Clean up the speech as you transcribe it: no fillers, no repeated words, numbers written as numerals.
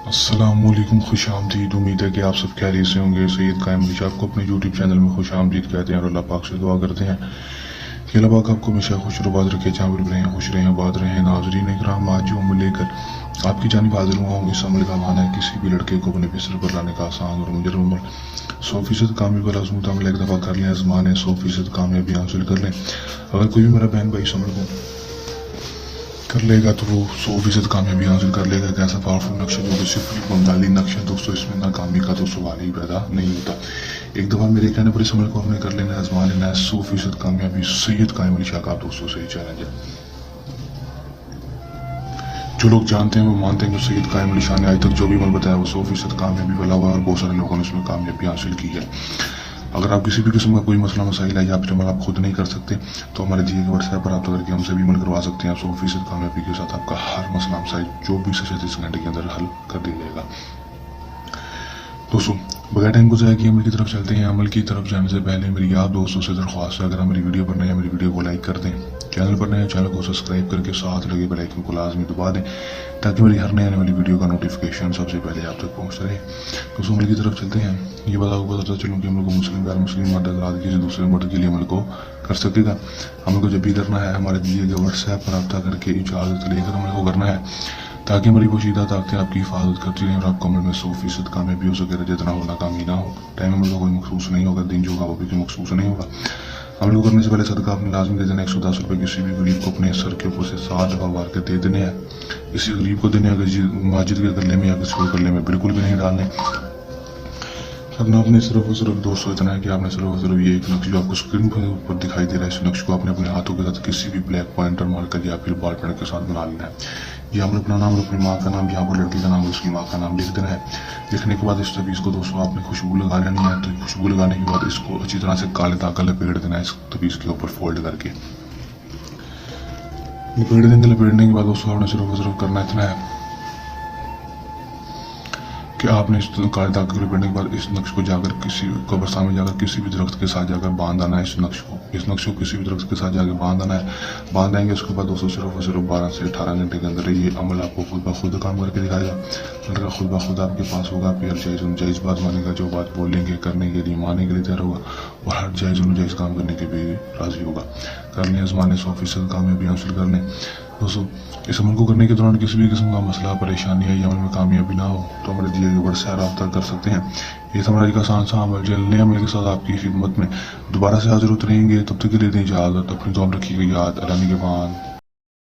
السلام علیکم، خوش آمدید۔ امید ہے کہ آپ سب خیریت سے ہوں گے۔ سید قائم علی آپ کو اپنے یوٹیوب چینل میں خوش آمدید کہتے ہیں اور اللہ پاک سے دعا کرتے ہیں کہ اللہ پاک آپ کو ہمیشہ خوش و آباد رکھے، جہاں بھی رہیں خوش رہیں آباد رہیں۔ ناظرین اکرام، آج جو عمل لے کر آپ کی جانب حاضر ہوا ہوں، اس عمل کا معنی ہے کسی بھی لڑکے کو اپنے بستر پر لانے کا آسان اور مجرب عمل 100% کامیابی والا عظمت عمل ایک دفعہ کر لیں، آزمانے 100% کامیابی حاصل کر لیں۔ اگر کوئی بھی میرا بہن بھائی اس عمل کو کر لے گا تو وہ 100% کامیابی حاصل کر لے گا۔ ایک ایسا پاورفل نقشہ جو کہ صرف بنگالی نقشہ دوستوں، اس میں ناکامی کا تو سوال ہی پیدا نہیں ہوتا۔ ایک دفعہ میرے کہنے پر اس عمل کو ہم نے کر لینا ہے، آزما لینا ہے 100% کامیابی۔ سید قائم علی شاہ کا آپ دوستوں سے ہی چیلنج ہے۔ جو لوگ جانتے ہیں وہ مانتے ہیں کہ سید قائم علی شاہ نے آج تک جو بھی عمل بتایا وہ 100% کامیابی والا ہوا، اور بہت سارے لوگوں نے اس میں کامیابی حاصل کی ہے۔ اگر آپ کسی بھی قسم کا کوئی مسئلہ مسائل ہے یا پھر عمل آپ خود نہیں کر سکتے تو ہمارے دیے گئے واٹس ایپ پر رابطہ کر کے ہم سے بھی عمل کروا سکتے ہیں۔ 100% کامیابی کے ساتھ آپ کا ہر مسئلہ مسائل 24 سے 36 گھنٹے کے اندر حل کر دیا جائے گا۔ دوستوں، بغیر ٹائم کو ضائع کیے عمل کی طرف چلتے ہیں۔ عمل کی طرف جانے سے پہلے میری آپ دوستوں سے درخواست ہے، اگر آپ میری ویڈیو پر نئے ہیں میری ویڈیو کو لائک کر دیں، چینل پر نئے ہیں چینل کو سبسکرائب کر کے ساتھ لگے بیل آئکن کو لازمی دبا دیں تاکہ میری ہر نئے آنے والی ویڈیو کا نوٹیفیکیشن سب سے پہلے آپ تک پہنچتا رہے۔ دوستوں، عمل کی طرف چلتے ہیں۔ یہ بات آپ کو بتاتا چلوں کہ ہم لوگ مسلم غیر مسلم مرد حضرات کسی دوسرے مرد کے لیے عمل کو کر سکے گا۔ عمل کو جب بھی کرنا ہے ہمارے دیے گئے واٹس ایپ پر رابطہ کر کے اجازت لے کر عمل کو کرنا ہے تاکہ ہماری پوشیدہ طاقتیں آپ کی حفاظت کرتی رہیں اور آپ کو عمل میں 100% کامیابی ہو سکے، جتنا ہو ناکامی نہ ہو۔ ٹائم عمل کا کوئی مخصوص نہیں ہوگا، دن جو ہوگا وہ بھی کوئی مخصوص نہیں ہوگا۔ عمل کو کرنے سے پہلے صدقہ اپنے لازمی دے دینا۔ 110 روپے کسی بھی غریب کو اپنے سر کے اوپر سے 7 دفعہ مار کے دے دینے ہیں۔ کسی غریب کو دینے ہیں، مسجد کے گلے میں یا کسی کے گلے میں بالکل بھی نہیں ڈالنے۔ کرنا آپ نے صرف اور صرف دوستوں اتنا ہے کہ آپ نے صرف اور صرف یہ ایک نقش جو آپ کو اسکرین پر دکھائی دے رہا ہے، اس نقش کو آپ نے اپنے ہاتھوں کے ساتھ کسی بھی بلیک پوائنٹر مار کر یا پھر بال پین کے ساتھ بنا لینا ہے۔ یا ہم نے اپنا نام اور اپنی ماں کا نام، یہاں پر لڑکی کا نام اور اس کی ماں کا نام لکھ دینا ہے۔ لکھنے کے بعد اس تویز کو دوستوں آپ نے خوشبو لگا لینی ہے، تو خوشبو لگانے کے بعد اس کو اچھی طرح سے کالے داغ لپیٹ دینا ہے اس تویز کے اوپر فولڈ کر کے۔ لپیٹ دیں گے، لپیٹنے کے بعد دوستوں آپ نے صرف اور صرف کرنا اتنا ہے کہ آپ نے اس کالے داغ کو لپیٹنے کے بعد اس نقش کو جا کر کسی قبرستان میں جا کر کسی بھی درخت کے ساتھ جا کر باندھ آنا ہے۔ اس نقش کو کسی بھی درخت کے ساتھ جا کے باندھ آنا ہے۔ باندھ آئیں گے، اس کے بعد دوستوں صرف اور صرف 12 سے 18 گھنٹے کے اندر یہ عمل آپ کو خود بخود کام کر کے دکھائے گا۔ لڑکا خود بخود آپ کے پاس ہوگا، پھر جائز نجائز بات مانے گا، جو بات بولیں گے کرنے کے لیے ماننے کے لیے تیار ہوگا، اور ہر جائز نجائز کام کرنے کے بھی راضی ہوگا۔ کر لیں آزمانے 100% کامیابی حاصل کر لیں۔ دوستوں، اس عمل کو کرنے کے دوران کسی بھی قسم کا مسئلہ پریشانی ہے یا عمل میں کامیابی نہ ہو تو ہمارے دیے گئے واٹس ایپ رابطہ کر سکتے ہیں۔ یہ ہمارا ایک آسان سا عمل جلنے عمل کے ساتھ آپ کی خدمت میں دوبارہ سے حاضر ہوتے رہیں گے۔ تب تک کے لیے دیں اجازت، اپنی دعا رکھیے گا یاد۔ اللہ نگہبان۔